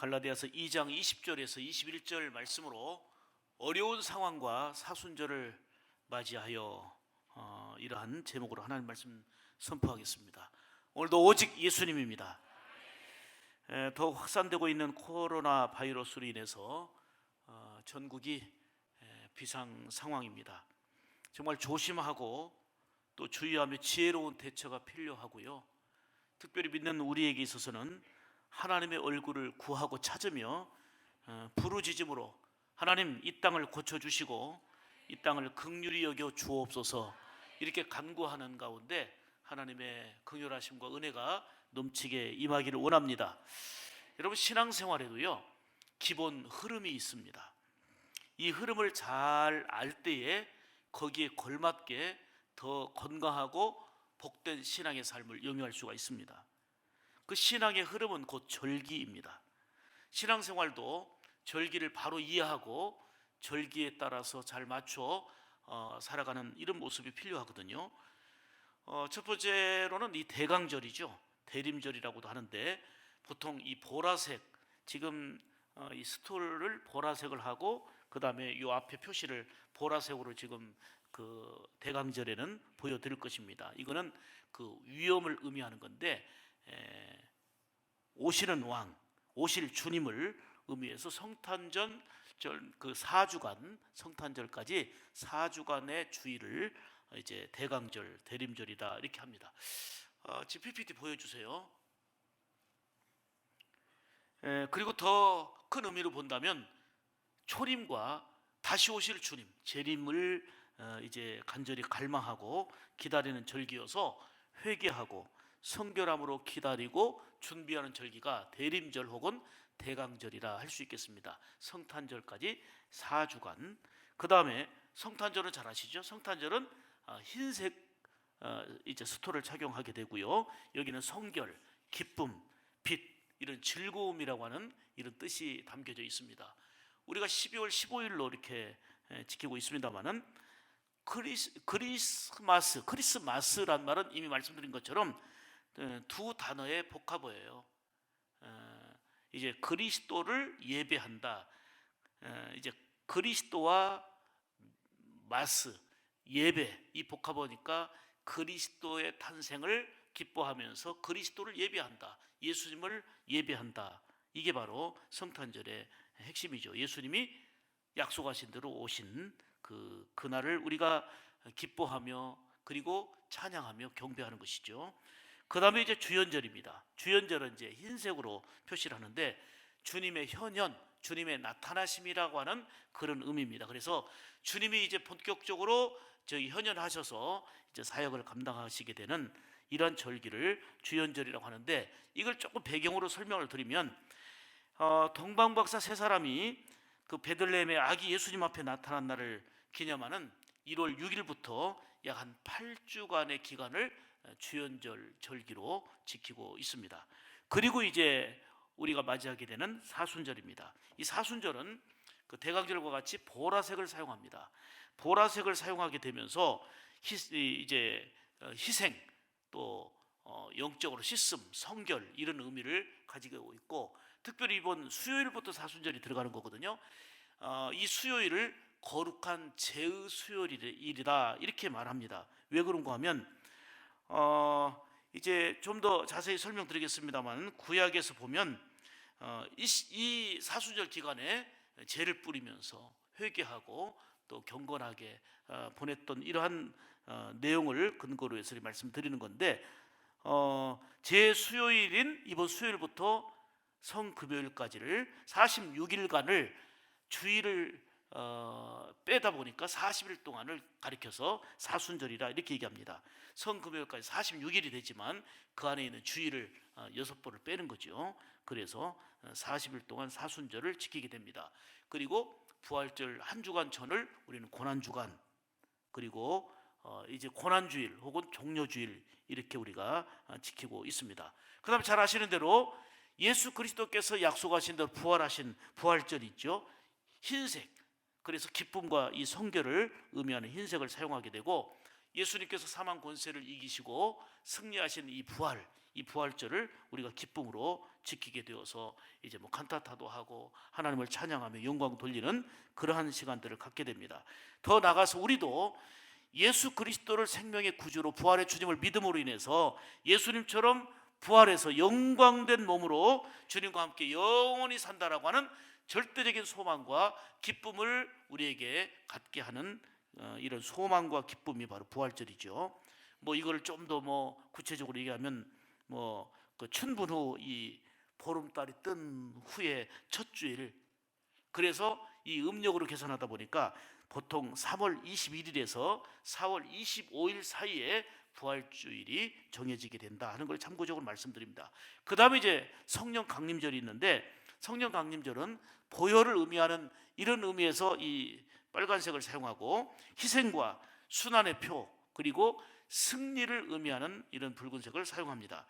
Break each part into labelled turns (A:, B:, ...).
A: 갈라디아서 2장 20절에서 21절 말씀으로 어려운 상황과 사순절을 맞이하여 이러한 제목으로 하나님 말씀 선포하겠습니다. 오늘도 오직 예수님입니다. 더욱 확산되고 있는 코로나 바이러스로 인해서 전국이 비상 상황입니다. 정말 조심하고 또 주의하며 지혜로운 대처가 필요하고요. 특별히 믿는 우리에게 있어서는 하나님의 얼굴을 구하고 찾으며 부르짖음으로 하나님 이 땅을 고쳐주시고 이 땅을 긍휼히 여겨 주옵소서 이렇게 간구하는 가운데 하나님의 긍휼하심과 은혜가 넘치게 임하기를 원합니다. 여러분, 신앙생활에도요 기본 흐름이 있습니다. 이 흐름을 잘 알 때에 거기에 걸맞게 더 건강하고 복된 신앙의 삶을 영위할 수가 있습니다. 그 신앙의 흐름은 곧 절기입니다. 신앙생활도 절기를 바로 이해하고 절기에 따라서 잘 맞춰 살아가는 이런 모습이 필요하거든요. 첫 번째로는 이 대강절이죠. 대림절이라고도 하는데 보통 이 보라색, 지금 이 스톨을 보라색을 하고 그 다음에 이 앞에 표시를 보라색으로 지금 그 대강절에는 보여드릴 것입니다. 이거는 그 위엄을 의미하는 건데 오시는 왕, 오실 주님을 의미해서 성탄절 그 4주간 성탄절까지 4주간의 주일을 이제 대강절, 대림절이다 이렇게 합니다. 지금 PPT 보여주세요. 그리고 더 큰 의미로 본다면 초림과 다시 오실 주님, 재림을 이제 간절히 갈망하고 기다리는 절기여서 회개하고 성결함으로 기다리고 준비하는 절기가 대림절 혹은 대강절이라 할 수 있겠습니다. 성탄절까지 4주간. 그 다음에 성탄절은 잘 아시죠? 성탄절은 흰색 이제 스토를 착용하게 되고요. 여기는 성결, 기쁨, 빛, 이런 즐거움이라고 하는 이런 뜻이 담겨져 있습니다. 우리가 12월 15일로 이렇게 지키고 있습니다만은 크리스마스란 말은 이미 말씀드린 것처럼 두 단어의 복합어예요. 이제 그리스도를 예배한다. 이제 그리스도와 마스, 예배, 이 복합어니까 그리스도의 탄생을 기뻐하면서 그리스도를 예배한다. 예수님을 예배한다. 이게 바로 성탄절의 핵심이죠. 예수님이 약속하신 대로 오신 그날을 우리가 기뻐하며 그리고 찬양하며 경배하는 것이죠. 그 다음에 이제 주연절입니다. 주연절은 이제 흰색으로 표시를 하는데 주님의 현현, 주님의 나타나심이라고 하는 그런 의미입니다. 그래서 주님이 이제 본격적으로 저희 현현하셔서 이제 사역을 감당하시게 되는 이러한 절기를 주연절이라고 하는데, 이걸 조금 배경으로 설명을 드리면 동방박사 세 사람이 그 베들레헴의 아기 예수님 앞에 나타난 날을 기념하는 1월 6일부터 약 한 8주간의 기간을 주연절 절기로 지키고 있습니다. 그리고 이제 우리가 맞이하게 되는 사순절입니다. 이 사순절은 그 대강절과 같이 보라색을 사용합니다. 보라색을 사용하게 되면서 이제 희생, 또 영적으로 씻음, 성결 이런 의미를 가지고 있고, 특별히 이번 수요일부터 사순절이 들어가는 거거든요. 이 수요일을 거룩한 제의 수요일이다 이렇게 말합니다. 왜 그런가 하면 이제 좀 더 자세히 설명드리겠습니다만, 구약에서 보면 이 사순절 기간에 죄를 뿌리면서 회개하고 또 경건하게 보냈던 이러한 내용을 근거로 해서 말씀드리는 건데, 제 수요일인 이번 수요일부터 성금요일까지를 46일간을 주일을 빼다 보니까 40일 동안을 가리켜서 사순절이라 이렇게 얘기합니다. 성금요일까지 46일이 되지만 그 안에 있는 주일을 6번을 빼는 거죠. 그래서 40일 동안 사순절을 지키게 됩니다. 그리고 부활절 한 주간 전을 우리는 고난주간, 그리고 이제 고난주일 혹은 종려주일 이렇게 우리가 지키고 있습니다. 그 다음에 잘 아시는 대로 예수 그리스도께서 약속하신 대로 부활하신 부활절이 있죠. 흰색, 그래서 기쁨과 이 성결을 의미하는 흰색을 사용하게 되고, 예수님께서 사망 권세를 이기시고 승리하신 이 부활절을 우리가 기쁨으로 지키게 되어서 이제 뭐 칸타타도 하고 하나님을 찬양하며 영광 돌리는 그러한 시간들을 갖게 됩니다. 더 나아가서 우리도 예수 그리스도를 생명의 구주로 부활의 주님을 믿음으로 인해서 예수님처럼 부활해서 영광된 몸으로 주님과 함께 영원히 산다라고 하는 절대적인 소망과 기쁨을 우리에게 갖게 하는 이런 소망과 기쁨이 바로 부활절이죠. 뭐 이걸 좀 더 뭐 구체적으로 얘기하면 뭐 그 춘분 후 이 보름달이 뜬 후에 첫 주일, 그래서 이 음력으로 계산하다 보니까 보통 3월 21일에서 4월 25일 사이에 부활주일이 정해지게 된다 하는 걸 참고적으로 말씀드립니다. 그 다음에 이제 성령 강림절이 있는데, 성령 강림절은 보혈을 의미하는 이런 의미에서 이 빨간색을 사용하고, 희생과 순환의 표 그리고 승리를 의미하는 이런 붉은색을 사용합니다.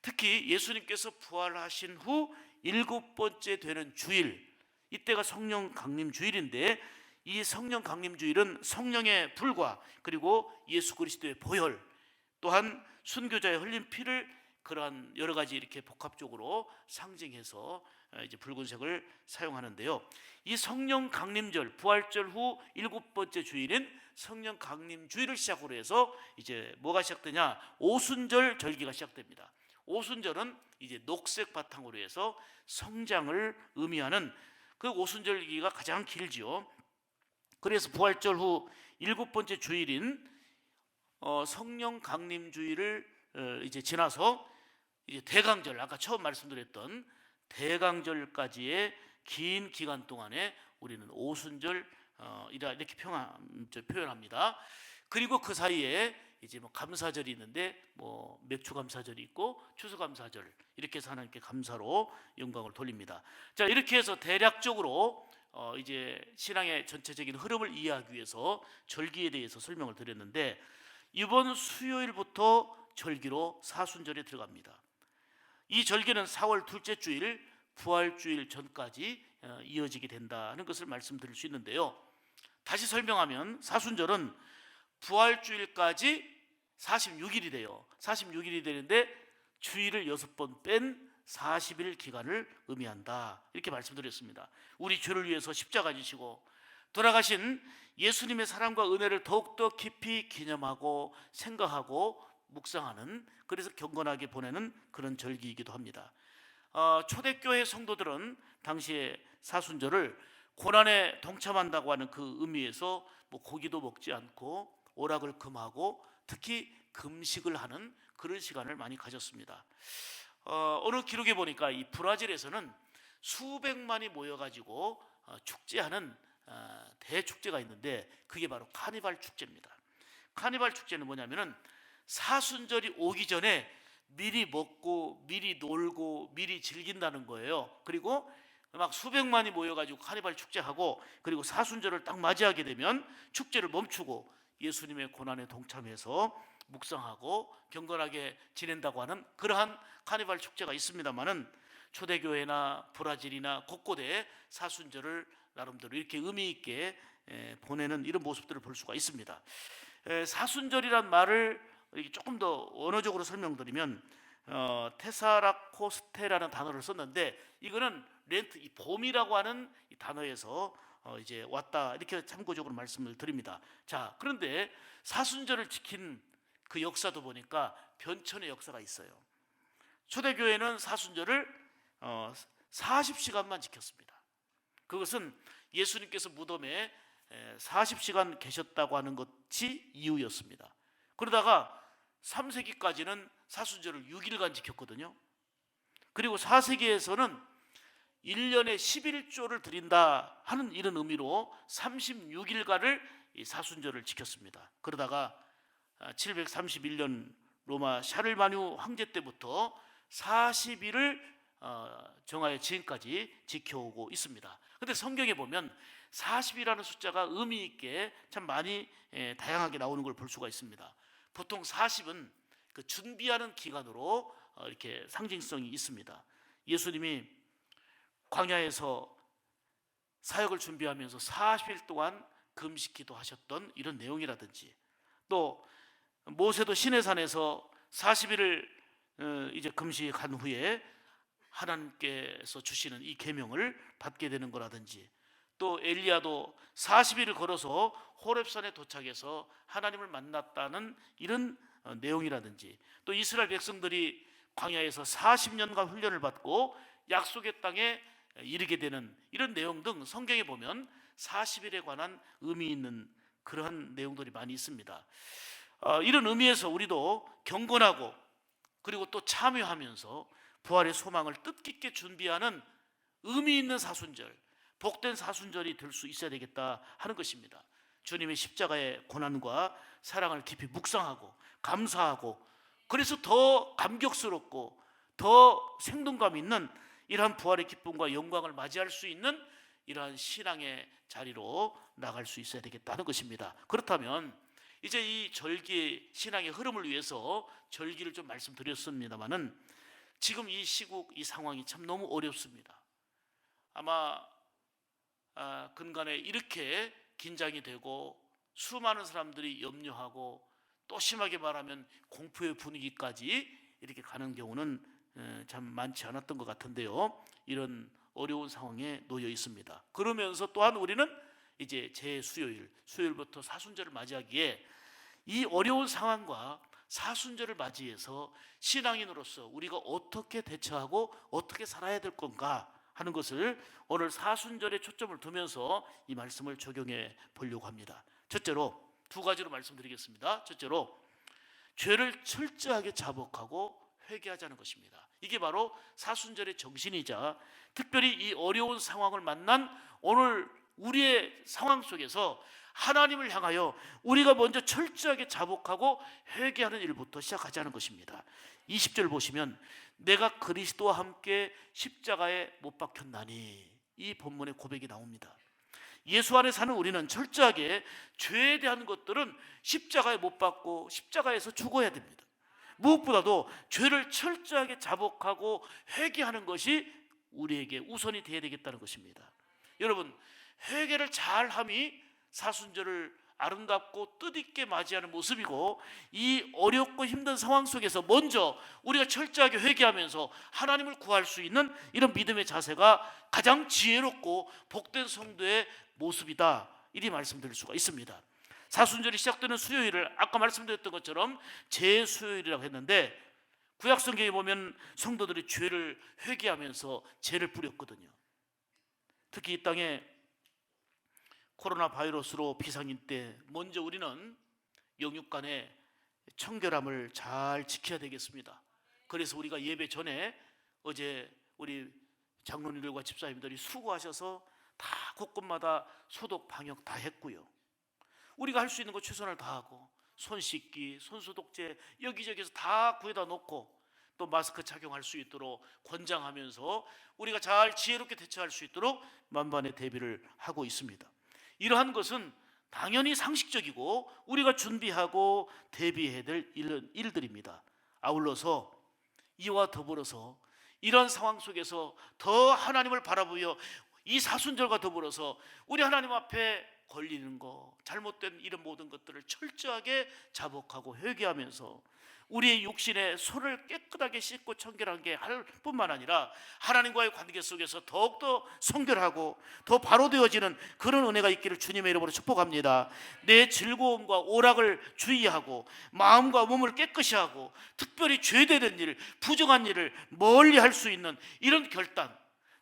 A: 특히 예수님께서 부활하신 후 7번째 되는 주일, 이때가 성령 강림 주일인데, 이 성령 강림 주일은 성령의 불과 그리고 예수 그리스도의 보혈, 또한 순교자의 흘린 피를 그러한 여러 가지 이렇게 복합적으로 상징해서 이제 붉은색을 사용하는데요. 이 성령 강림절, 부활절 후 7번째 주일인 성령 강림 주일을 시작으로 해서 이제 뭐가 시작되냐? 오순절 절기가 시작됩니다. 오순절은 이제 녹색 바탕으로 해서 성장을 의미하는 그 오순절기가 가장 길지요. 그래서 부활절 후 7번째 주일인 성령 강림 주일을 이제 지나서 이제 대강절, 아까 처음 말씀드렸던 대강절까지의 긴 기간 동안에 우리는 오순절 이렇게 표현합니다. 그리고 그 사이에 이제 뭐 감사절이 있는데, 뭐 맥주 감사절이 있고 추수 감사절, 이렇게 해서 하나님께 감사로 영광을 돌립니다. 자, 이렇게 해서 대략적으로 이제 신앙의 전체적인 흐름을 이해하기 위해서 절기에 대해서 설명을 드렸는데, 이번 수요일부터 절기로 사순절에 들어갑니다. 이 절기는 4월 둘째 주일 부활주일 전까지 이어지게 된다는 것을 말씀드릴 수 있는데요. 다시 설명하면 사순절은 부활주일까지 46일이 돼요. 46일이 되는데 주일을 6번 뺀 40일 기간을 의미한다, 이렇게 말씀드렸습니다. 우리 죄를 위해서 십자가 지시고 돌아가신 예수님의 사랑과 은혜를 더욱더 깊이 기념하고 생각하고 묵상하는, 그래서 경건하게 보내는 그런 절기이기도 합니다. 초대교회 성도들은 당시에 사순절을 고난에 동참한다고 하는 그 의미에서 뭐 고기도 먹지 않고 오락을 금하고 특히 금식을 하는 그런 시간을 많이 가졌습니다. 어느 기록에 보니까 이 브라질에서는 수백만이 모여가지고 축제하는 대축제가 있는데, 그게 바로 카니발 축제입니다. 카니발 축제는 뭐냐면은 사순절이 오기 전에 미리 먹고 미리 놀고 미리 즐긴다는 거예요. 그리고 막 수백만이 모여가지고 카니발 축제하고, 그리고 사순절을 딱 맞이하게 되면 축제를 멈추고 예수님의 고난에 동참해서 묵상하고 경건하게 지낸다고 하는 그러한 카니발 축제가 있습니다만은, 초대교회나 브라질이나 곳곳에 사순절을 나름대로 이렇게 의미 있게 보내는 이런 모습들을 볼 수가 있습니다. 사순절이란 말을 조금 더 언어적으로 설명드리면 테사라코스테라는 단어를 썼는데, 이거는 렌트, 이 봄이라고 하는 이 단어에서 이제 왔다, 이렇게 참고적으로 말씀을 드립니다. 자, 그런데 사순절을 지킨 그 역사도 보니까 변천의 역사가 있어요. 초대교회는 사순절을 40시간만 지켰습니다. 그것은 예수님께서 무덤에 40시간 계셨다고 하는 것이 이유였습니다. 그러다가 3세기까지는 사순절을 6일간 지켰거든요. 그리고 4세기에서는 1년에 11조를 드린다 하는 이런 의미로 36일간을 사순절을 지켰습니다. 그러다가 731년 로마 샤를마뉴 황제 때부터 40일을 정하여 지금까지 지켜오고 있습니다. 그런데 성경에 보면 40이라는 숫자가 의미 있게 참 많이 다양하게 나오는 걸 볼 수가 있습니다. 보통 40은 그 준비하는 기간으로 이렇게 상징성이 있습니다. 예수님이 광야에서 사역을 준비하면서 40일 동안 금식기도 하셨던 이런 내용이라든지, 또 모세도 시내산에서 40일을 이제 금식한 후에 하나님께서 주시는 이 계명을 받게 되는 거라든지, 또 엘리야도 40일을 걸어서 호렙산에 도착해서 하나님을 만났다는 이런 내용이라든지, 또 이스라엘 백성들이 광야에서 40년간 훈련을 받고 약속의 땅에 이르게 되는 이런 내용 등 성경에 보면 40일에 관한 의미 있는 그러한 내용들이 많이 있습니다. 이런 의미에서 우리도 경건하고 그리고 또 참여하면서 부활의 소망을 뜻깊게 준비하는 의미 있는 사순절, 복된 사순절이 될 수 있어야 되겠다 하는 것입니다. 주님의 십자가의 고난과 사랑을 깊이 묵상하고 감사하고, 그래서 더 감격스럽고 더 생동감 있는 이러한 부활의 기쁨과 영광을 맞이할 수 있는 이러한 신앙의 자리로 나갈 수 있어야 되겠다는 것입니다. 그렇다면 이제 이 절기 신앙의 흐름을 위해서 절기를 좀 말씀드렸습니다만은, 지금 이 시국 이 상황이 참 너무 어렵습니다. 아마 근간에 이렇게 긴장이 되고 수많은 사람들이 염려하고, 또 심하게 말하면 공포의 분위기까지 이렇게 가는 경우는 참 많지 않았던 것 같은데요. 이런 어려운 상황에 놓여 있습니다. 그러면서 또한 우리는 이제 수요일부터 사순절을 맞이하기에 이 어려운 상황과 사순절을 맞이해서 신앙인으로서 우리가 어떻게 대처하고 어떻게 살아야 될 건가 하는 것을 오늘 사순절에 초점을 두면서 이 말씀을 적용해 보려고 합니다. 첫째로 두 가지로 말씀드리겠습니다. 첫째로 죄를 철저하게 자복하고 회개하자는 것입니다. 이게 바로 사순절의 정신이자, 특별히 이 어려운 상황을 만난 오늘 우리의 상황 속에서 하나님을 향하여 우리가 먼저 철저하게 자복하고 회개하는 일부터 시작하자는 것입니다. 20절 보시면 내가 그리스도와 함께 십자가에 못 박혔나니, 이 본문의 고백이 나옵니다. 예수 안에 사는 우리는 철저하게 죄에 대한 것들은 십자가에 못 박고 십자가에서 죽어야 됩니다. 무엇보다도 죄를 철저하게 자복하고 회개하는 것이 우리에게 우선이 되어야 되겠다는 것입니다. 여러분, 회개를 잘함이 사순절을 아름답고 뜻있게 맞이하는 모습이고, 이 어렵고 힘든 상황 속에서 먼저 우리가 철저하게 회개하면서 하나님을 구할 수 있는 이런 믿음의 자세가 가장 지혜롭고 복된 성도의 모습이다, 이리 말씀드릴 수가 있습니다. 사순절이 시작되는 수요일을 아까 말씀드렸던 것처럼 제수요일이라고 했는데, 구약 성경에 보면 성도들이 죄를 회개하면서 죄를 뿌렸거든요. 특히 이 땅에 코로나 바이러스로 비상인 때 먼저 우리는 영육 간의 청결함을 잘 지켜야 되겠습니다. 그래서 우리가 예배 전에 어제 우리 장로님들과 집사님들이 수고하셔서 다 곳곳마다 소독 방역 다 했고요. 우리가 할 수 있는 거 최선을 다하고 손 씻기, 손 소독제 여기저기서 다 구해다 놓고, 또 마스크 착용할 수 있도록 권장하면서 우리가 잘 지혜롭게 대처할 수 있도록 만반의 대비를 하고 있습니다. 이러한 것은 당연히 상식적이고 우리가 준비하고 대비해야 될 일들입니다. 아울러서 이와 더불어서 이런 상황 속에서 더 하나님을 바라보며 이 사순절과 더불어서 우리 하나님 앞에 걸리는 거, 잘못된 이런 모든 것들을 철저하게 자복하고 회개하면서 우리의 육신의 손을 깨끗하게 씻고 청결하게 할 뿐만 아니라 하나님과의 관계 속에서 더욱더 성결하고 더 바로 되어지는 그런 은혜가 있기를 주님의 이름으로 축복합니다. 내 즐거움과 오락을 주의하고 마음과 몸을 깨끗이 하고 특별히 죄되는 일, 부정한 일을 멀리 할 수 있는 이런 결단,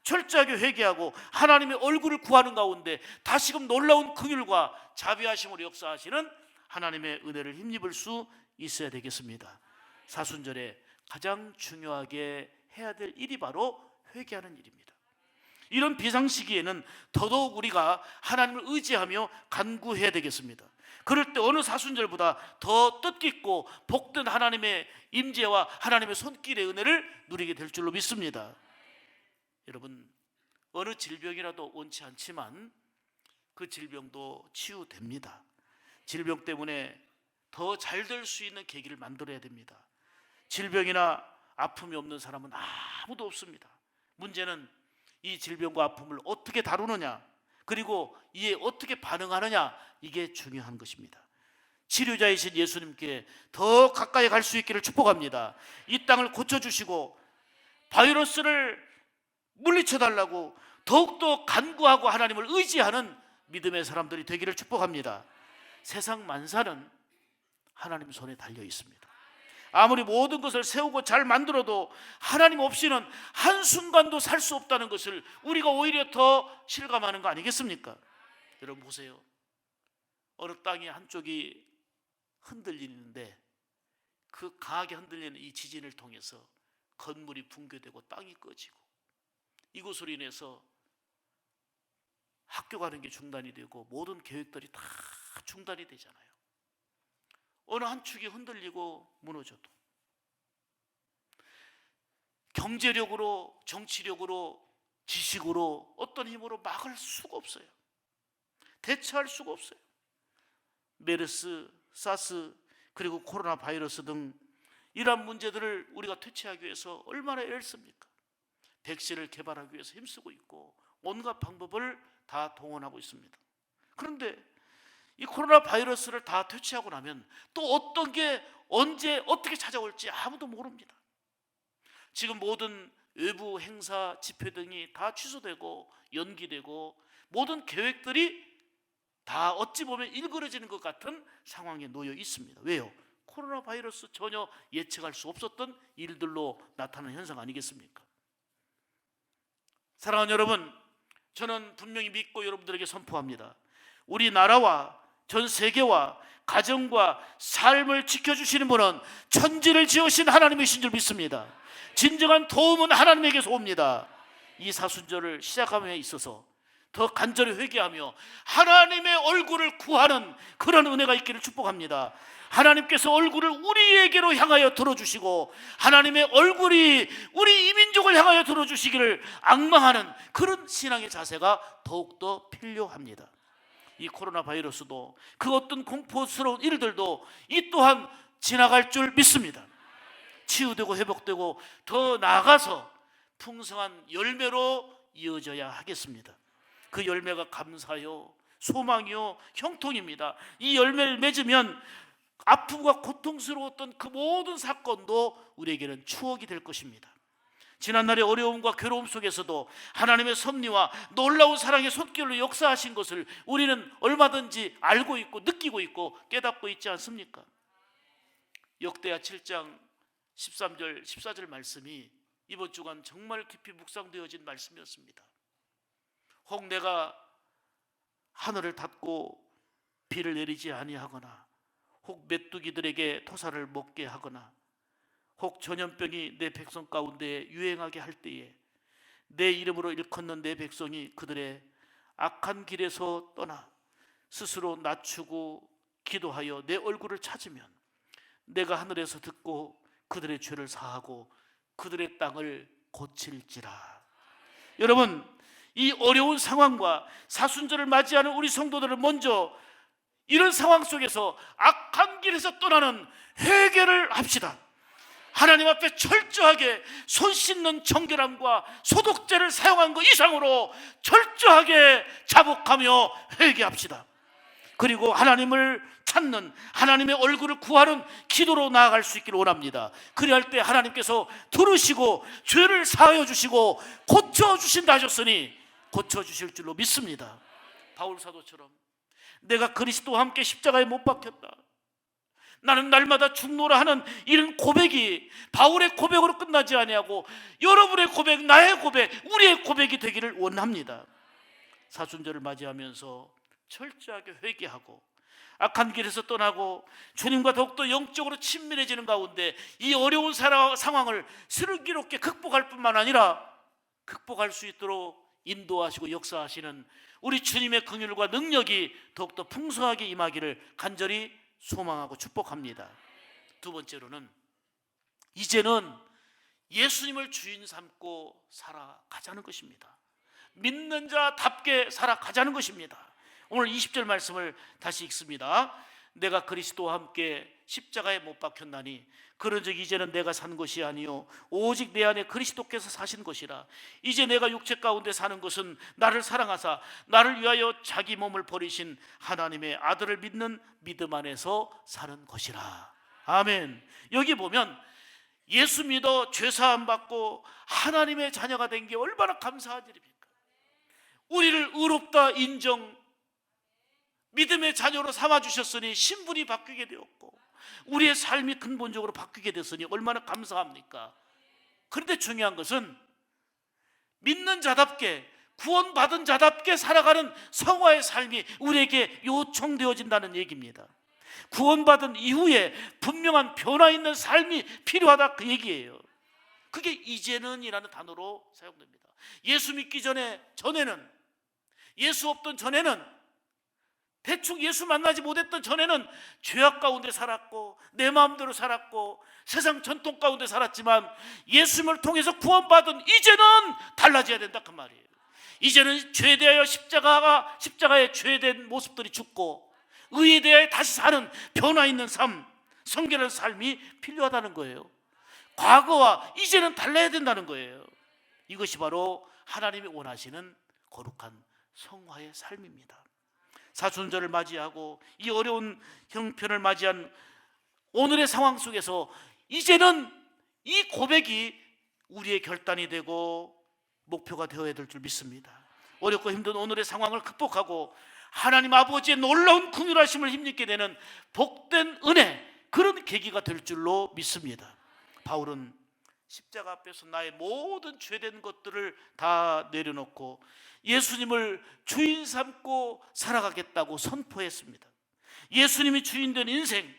A: 철저하게 회개하고 하나님의 얼굴을 구하는 가운데 다시금 놀라운 긍휼과 자비하심으로 역사하시는 하나님의 은혜를 힘입을 수 있어야 되겠습니다. 사순절에 가장 중요하게 해야 될 일이 바로 회개하는 일입니다. 이런 비상시기에는 더더욱 우리가 하나님을 의지하며 간구해야 되겠습니다. 그럴 때 어느 사순절보다 더 뜻깊고 복된 하나님의 임재와 하나님의 손길의 은혜를 누리게 될 줄로 믿습니다. 여러분, 어느 질병이라도 원치 않지만 그 질병도 치유됩니다. 질병 때문에 더 잘 될 수 있는 계기를 만들어야 됩니다. 질병이나 아픔이 없는 사람은 아무도 없습니다. 문제는 이 질병과 아픔을 어떻게 다루느냐, 그리고 이에 어떻게 반응하느냐, 이게 중요한 것입니다. 치료자이신 예수님께 더 가까이 갈 수 있기를 축복합니다. 이 땅을 고쳐주시고 바이러스를 물리쳐달라고 더욱더 간구하고 하나님을 의지하는 믿음의 사람들이 되기를 축복합니다. 세상 만사는 하나님 손에 달려 있습니다. 아무리 모든 것을 세우고 잘 만들어도 하나님 없이는 한순간도 살 수 없다는 것을 우리가 오히려 더 실감하는 거 아니겠습니까? 여러분 보세요. 어느 땅이 한쪽이 흔들리는데 그 강하게 흔들리는 이 지진을 통해서 건물이 붕괴되고 땅이 꺼지고 이것으로 인해서 학교 가는 게 중단이 되고 모든 계획들이 다 중단이 되잖아요. 어느 한 축이 흔들리고 무너져도 경제력으로, 정치력으로, 지식으로 어떤 힘으로 막을 수가 없어요. 대처할 수가 없어요. 메르스, 사스, 그리고 코로나 바이러스 등 이러한 문제들을 우리가 퇴치하기 위해서 얼마나 애를 씁니까? 백신을 개발하기 위해서 힘쓰고 있고 온갖 방법을 다 동원하고 있습니다. 그런데 이 코로나 바이러스를 다 퇴치하고 나면 또 어떤 게 언제 어떻게 찾아올지 아무도 모릅니다. 지금 모든 외부 행사, 집회 등이 다 취소되고 연기되고 모든 계획들이 다 어찌 보면 일그러지는 것 같은 상황에 놓여 있습니다. 왜요? 코로나 바이러스 전혀 예측할 수 없었던 일들로 나타나는 현상 아니겠습니까? 사랑하는 여러분, 저는 분명히 믿고 여러분들에게 선포합니다. 우리나라와 전 세계와 가정과 삶을 지켜주시는 분은 천지를 지으신 하나님이신 줄 믿습니다. 진정한 도움은 하나님에게서 옵니다. 이 사순절을 시작함에 있어서 더 간절히 회개하며 하나님의 얼굴을 구하는 그런 은혜가 있기를 축복합니다. 하나님께서 얼굴을 우리에게로 향하여 들어주시고 하나님의 얼굴이 우리 이민족을 향하여 들어주시기를 앙망하는 그런 신앙의 자세가 더욱더 필요합니다. 이 코로나 바이러스도 그 어떤 공포스러운 일들도 이 또한 지나갈 줄 믿습니다. 치유되고 회복되고 더 나아가서 풍성한 열매로 이어져야 하겠습니다. 그 열매가 감사요, 소망이요, 형통입니다. 이 열매를 맺으면 아픔과 고통스러웠던 그 모든 사건도 우리에게는 추억이 될 것입니다. 지난날의 어려움과 괴로움 속에서도 하나님의 섭리와 놀라운 사랑의 손길로 역사하신 것을 우리는 얼마든지 알고 있고 느끼고 있고 깨닫고 있지 않습니까? 역대하 7장 13절 14절 말씀이 이번 주간 정말 깊이 묵상되어진 말씀이었습니다. 혹 내가 하늘을 닫고 비를 내리지 아니하거나 혹 메뚜기들에게 토사를 먹게 하거나 혹 전염병이 내 백성 가운데 유행하게 할 때에 내 이름으로 일컫는 내 백성이 그들의 악한 길에서 떠나 스스로 낮추고 기도하여 내 얼굴을 찾으면 내가 하늘에서 듣고 그들의 죄를 사하고 그들의 땅을 고칠지라. 여러분, 이 어려운 상황과 사순절을 맞이하는 우리 성도들은 먼저 이런 상황 속에서 악한 길에서 떠나는 회개를 합시다. 하나님 앞에 철저하게 손 씻는 정결함과 소독제를 사용한 것 이상으로 철저하게 자복하며 회개합시다. 그리고 하나님을 찾는, 하나님의 얼굴을 구하는 기도로 나아갈 수 있기를 원합니다. 그리할 때 하나님께서 들으시고 죄를 사하여 주시고 고쳐주신다 하셨으니 고쳐주실 줄로 믿습니다. 바울 사도처럼 내가 그리스도와 함께 십자가에 못 박혔다, 나는 날마다 죽노라 하는 이런 고백이 바울의 고백으로 끝나지 아니하고 여러분의 고백, 나의 고백, 우리의 고백이 되기를 원합니다. 사순절을 맞이하면서 철저하게 회개하고 악한 길에서 떠나고 주님과 더욱더 영적으로 친밀해지는 가운데 이 어려운 상황을 슬기롭게 극복할 뿐만 아니라 극복할 수 있도록 인도하시고 역사하시는 우리 주님의 긍휼과 능력이 더욱더 풍성하게 임하기를 간절히 소망하고 축복합니다. 두 번째로는 이제는 예수님을 주인 삼고 살아가자는 것입니다. 믿는 자답게 살아가자는 것입니다. 오늘 20절 말씀을 다시 읽습니다. 내가 그리스도와 함께 십자가에 못 박혔나니 그런즉 이제는 내가 산 것이 아니요 오직 내 안에 그리스도께서 사신 것이라. 이제 내가 육체 가운데 사는 것은 나를 사랑하사 나를 위하여 자기 몸을 버리신 하나님의 아들을 믿는 믿음 안에서 사는 것이라. 아멘. 여기 보면 예수 믿어 죄사함 받고 하나님의 자녀가 된 게 얼마나 감사한 일입니까? 우리를 의롭다 인정, 믿음의 자녀로 삼아주셨으니 신분이 바뀌게 되었고 우리의 삶이 근본적으로 바뀌게 됐으니 얼마나 감사합니까? 그런데 중요한 것은 믿는 자답게, 구원받은 자답게 살아가는 성화의 삶이 우리에게 요청되어진다는 얘기입니다. 구원받은 이후에 분명한 변화 있는 삶이 필요하다, 그 얘기예요. 그게 이제는이라는 단어로 사용됩니다. 예수 믿기 전에는, 예수 없던 전에는, 대충 예수 만나지 못했던 전에는 죄악 가운데 살았고 내 마음대로 살았고 세상 전통 가운데 살았지만 예수님을 통해서 구원받은 이제는 달라져야 된다, 그 말이에요. 이제는 죄에 대하여 십자가에 죄된 모습들이 죽고 의에 대하여 다시 사는 변화 있는 삶, 성결한 삶이 필요하다는 거예요. 과거와 이제는 달라야 된다는 거예요. 이것이 바로 하나님이 원하시는 거룩한 성화의 삶입니다. 사순절을 맞이하고 이 어려운 형편을 맞이한 오늘의 상황 속에서 이제는 이 고백이 우리의 결단이 되고 목표가 되어야 될 줄 믿습니다. 어렵고 힘든 오늘의 상황을 극복하고 하나님 아버지의 놀라운 긍휼하심을 힘입게 되는 복된 은혜, 그런 계기가 될 줄로 믿습니다. 바울은 십자가 앞에서 나의 모든 죄된 것들을 다 내려놓고 예수님을 주인 삼고 살아가겠다고 선포했습니다. 예수님이 주인 된 인생,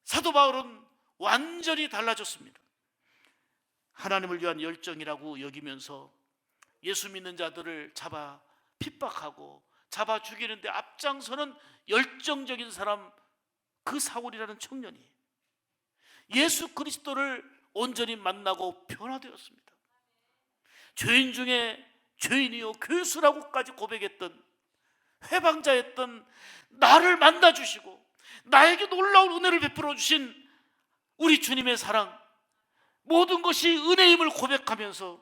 A: 사도 바울은 완전히 달라졌습니다. 하나님을 위한 열정이라고 여기면서 예수 믿는 자들을 잡아 핍박하고 잡아 죽이는데 앞장서는 열정적인 사람, 그 사울이라는 청년이 예수 그리스도를 온전히 만나고 변화되었습니다. 죄인 중에 죄인이요 괴수라고까지 고백했던, 회방자였던 나를 만나주시고 나에게 놀라운 은혜를 베풀어 주신 우리 주님의 사랑, 모든 것이 은혜임을 고백하면서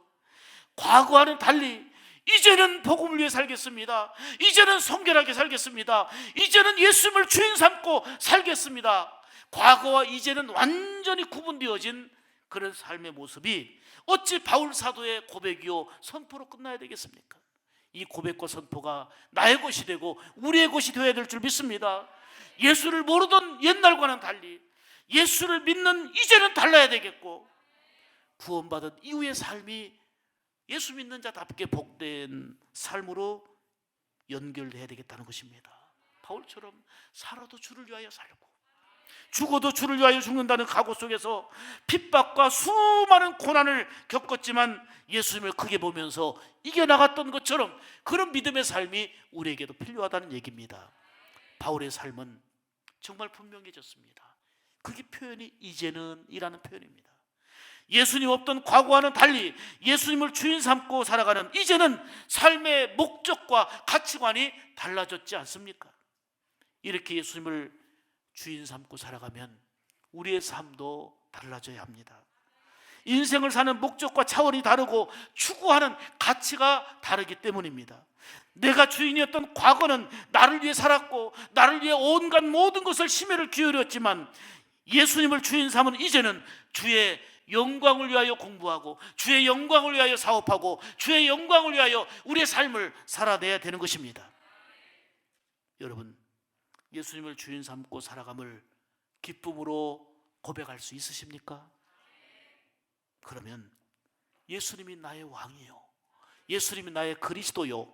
A: 과거와는 달리 이제는 복음을 위해 살겠습니다, 이제는 성결하게 살겠습니다, 이제는 예수님을 주인 삼고 살겠습니다, 과거와 이제는 완전히 구분되어진 그런 삶의 모습이 어찌 바울 사도의 고백이요 선포로 끝나야 되겠습니까? 이 고백과 선포가 나의 것이 되고 우리의 것이 되어야 될 줄 믿습니다. 예수를 모르던 옛날과는 달리 예수를 믿는 이제는 달라야 되겠고, 구원받은 이후의 삶이 예수 믿는 자답게 복된 삶으로 연결돼야 되겠다는 것입니다. 바울처럼 살아도 주를 위하여 살고 죽어도 주를 위하여 죽는다는 각오 속에서 핍박과 수많은 고난을 겪었지만 예수님을 크게 보면서 이겨나갔던 것처럼 그런 믿음의 삶이 우리에게도 필요하다는 얘기입니다. 바울의 삶은 정말 분명해졌습니다. 그게 표현이 이제는 이라는 표현입니다. 예수님 없던 과거와는 달리 예수님을 주인 삼고 살아가는 이제는 삶의 목적과 가치관이 달라졌지 않습니까? 이렇게 예수님을 주인 삼고 살아가면 우리의 삶도 달라져야 합니다. 인생을 사는 목적과 차원이 다르고 추구하는 가치가 다르기 때문입니다. 내가 주인이었던 과거는 나를 위해 살았고 나를 위해 온갖 모든 것을 심혈을 기울였지만 예수님을 주인 삼은 이제는 주의 영광을 위하여 공부하고 주의 영광을 위하여 사업하고 주의 영광을 위하여 우리의 삶을 살아내야 되는 것입니다. 여러분, 예수님을 주인 삼고 살아감을 기쁨으로 고백할 수 있으십니까? 그러면 예수님이 나의 왕이요, 예수님이 나의 그리스도요,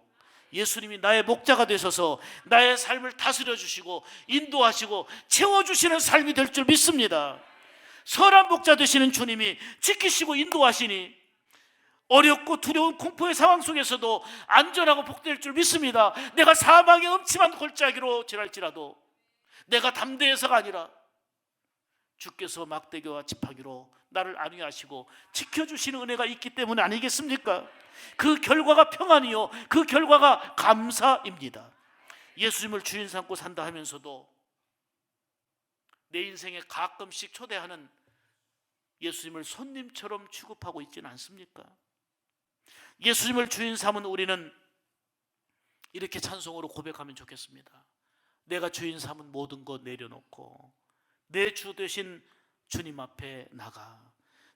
A: 예수님이 나의 목자가 되셔서 나의 삶을 다스려 주시고 인도하시고 채워주시는 삶이 될 줄 믿습니다. 선한 목자 되시는 주님이 지키시고 인도하시니 어렵고 두려운 공포의 상황 속에서도 안전하고 복될 줄 믿습니다. 내가 사망의 음침한 골짜기로 지날지라도 내가 담대해서가 아니라 주께서 막대기와 지팡이로 나를 안위하시고 지켜주시는 은혜가 있기 때문 아니겠습니까? 그 결과가 평안이요, 그 결과가 감사입니다. 예수님을 주인 삼고 산다 하면서도 내 인생에 가끔씩 초대하는 예수님을 손님처럼 취급하고 있지는 않습니까? 예수님을 주인 삼은 우리는 이렇게 찬송으로 고백하면 좋겠습니다. 내가 주인 삼은 모든 것 내려놓고 내 주 되신 주님 앞에 나가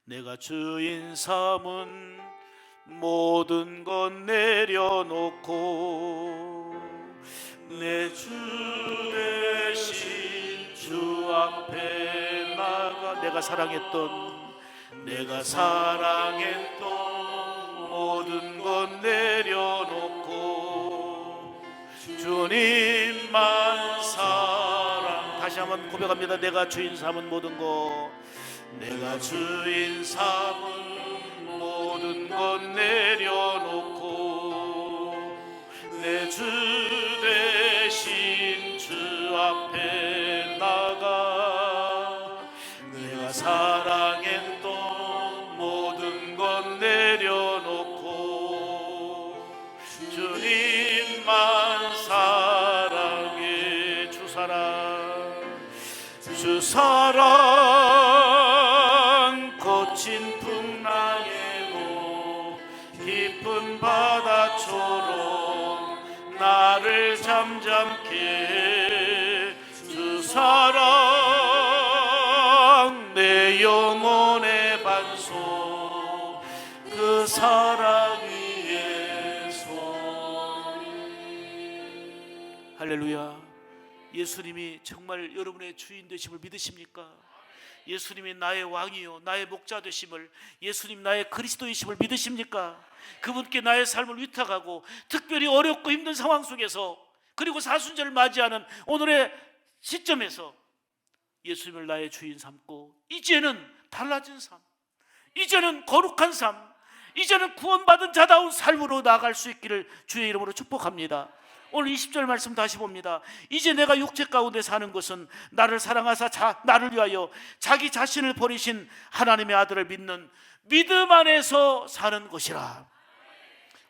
A: 내가 주인 삼은 모든 것 내려놓고 내 주 대신 주 앞에 나가 내가 사랑했던 모든 것 내려놓고 주님만 사랑 다시 한번 고백합니다. 내가 주인 삼은 모든 것 모든 것 내려놓고 내 주 대신 주 앞에 나가 내가 사랑했던 모든 것 내려놓고 주님만 사랑해. 주 사랑 거친 풍랑에도 깊은 바다처럼 나를 잠잠케 주 사랑 내 영혼의 반석 그 사랑 위에 서리. 할렐루야. 예수님이 정말 여러분의 주인 되심을 믿으십니까? 예수님이 나의 왕이요 나의 목자 되심을, 예수님 나의 그리스도이심을 믿으십니까? 그분께 나의 삶을 위탁하고 특별히 어렵고 힘든 상황 속에서 그리고 사순절을 맞이하는 오늘의 시점에서 예수님을 나의 주인 삼고 이제는 달라진 삶, 이제는 거룩한 삶, 이제는 구원받은 자다운 삶으로 나아갈 수 있기를 주의 이름으로 축복합니다. 오늘 20절 말씀 다시 봅니다. 이제 내가 육체 가운데 사는 것은 나를 사랑하사 나를 위하여 자기 자신을 버리신 하나님의 아들을 믿는 믿음 안에서 사는 것이라.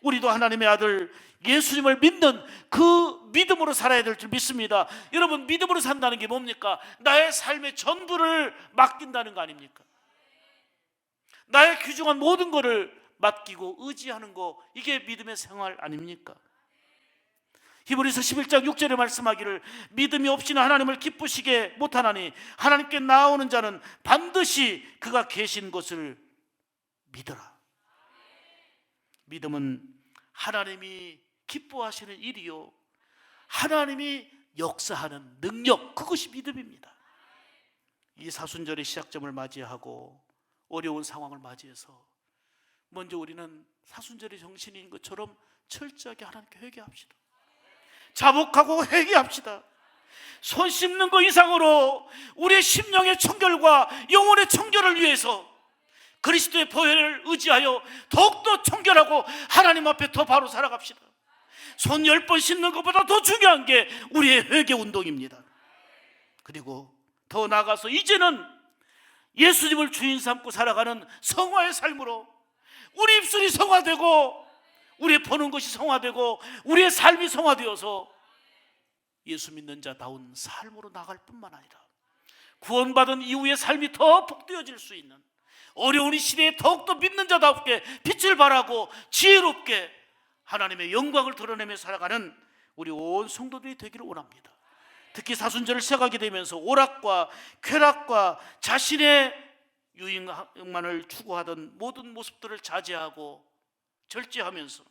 A: 우리도 하나님의 아들 예수님을 믿는 그 믿음으로 살아야 될 줄 믿습니다. 여러분, 믿음으로 산다는 게 뭡니까? 나의 삶의 전부를 맡긴다는 거 아닙니까? 나의 귀중한 모든 것을 맡기고 의지하는 거, 이게 믿음의 생활 아닙니까? 히브리서 11장 6절에 말씀하기를 믿음이 없이는 하나님을 기쁘시게 못하나니 하나님께 나오는 자는 반드시 그가 계신 것을 믿어라. 믿음은 하나님이 기뻐하시는 일이요 하나님이 역사하는 능력, 그것이 믿음입니다. 이 사순절의 시작점을 맞이하고 어려운 상황을 맞이해서 먼저 우리는 사순절의 정신인 것처럼 철저하게 하나님께 회개합시다. 자복하고 회개합시다. 손 씻는 것 이상으로 우리의 심령의 청결과 영혼의 청결을 위해서 그리스도의 보혈을 의지하여 더욱더 청결하고 하나님 앞에 더 바로 살아갑시다. 손 10번 씻는 것보다 더 중요한 게 우리의 회개 운동입니다. 그리고 더 나아가서 이제는 예수님을 주인 삼고 살아가는 성화의 삶으로 우리 입술이 성화되고 우리의 보는 것이 성화되고 우리의 삶이 성화되어서 예수 믿는 자다운 삶으로 나갈 뿐만 아니라 구원받은 이후의 삶이 더 복되어질 수 있는 어려운 이 시대에 더욱더 믿는 자답게 빛을 발하고 지혜롭게 하나님의 영광을 드러내며 살아가는 우리 온 성도들이 되기를 원합니다. 특히 사순절을 시작하게 되면서 오락과 쾌락과 자신의 유익만을 추구하던 모든 모습들을 자제하고 절제하면서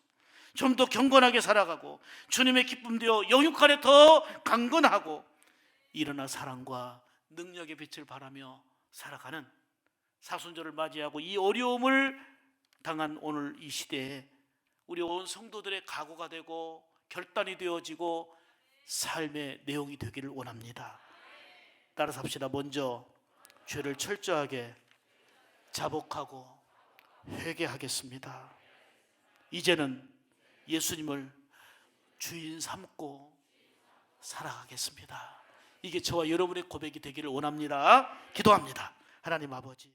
A: 좀 더 경건하게 살아가고 주님의 기쁨 되어 영육 안에 더 강건하고 일어나 사랑과 능력의 빛을 발하며 살아가는 사순절을 맞이하고 이 어려움을 당한 오늘 이 시대에 우리 온 성도들의 각오가 되고 결단이 되어지고 삶의 내용이 되기를 원합니다. 따라서 합시다. 먼저 죄를 철저하게 자복하고 회개하겠습니다. 이제는 예수님을 주인 삼고 살아가겠습니다. 이게 저와 여러분의 고백이 되기를 원합니다. 기도합니다. 하나님 아버지,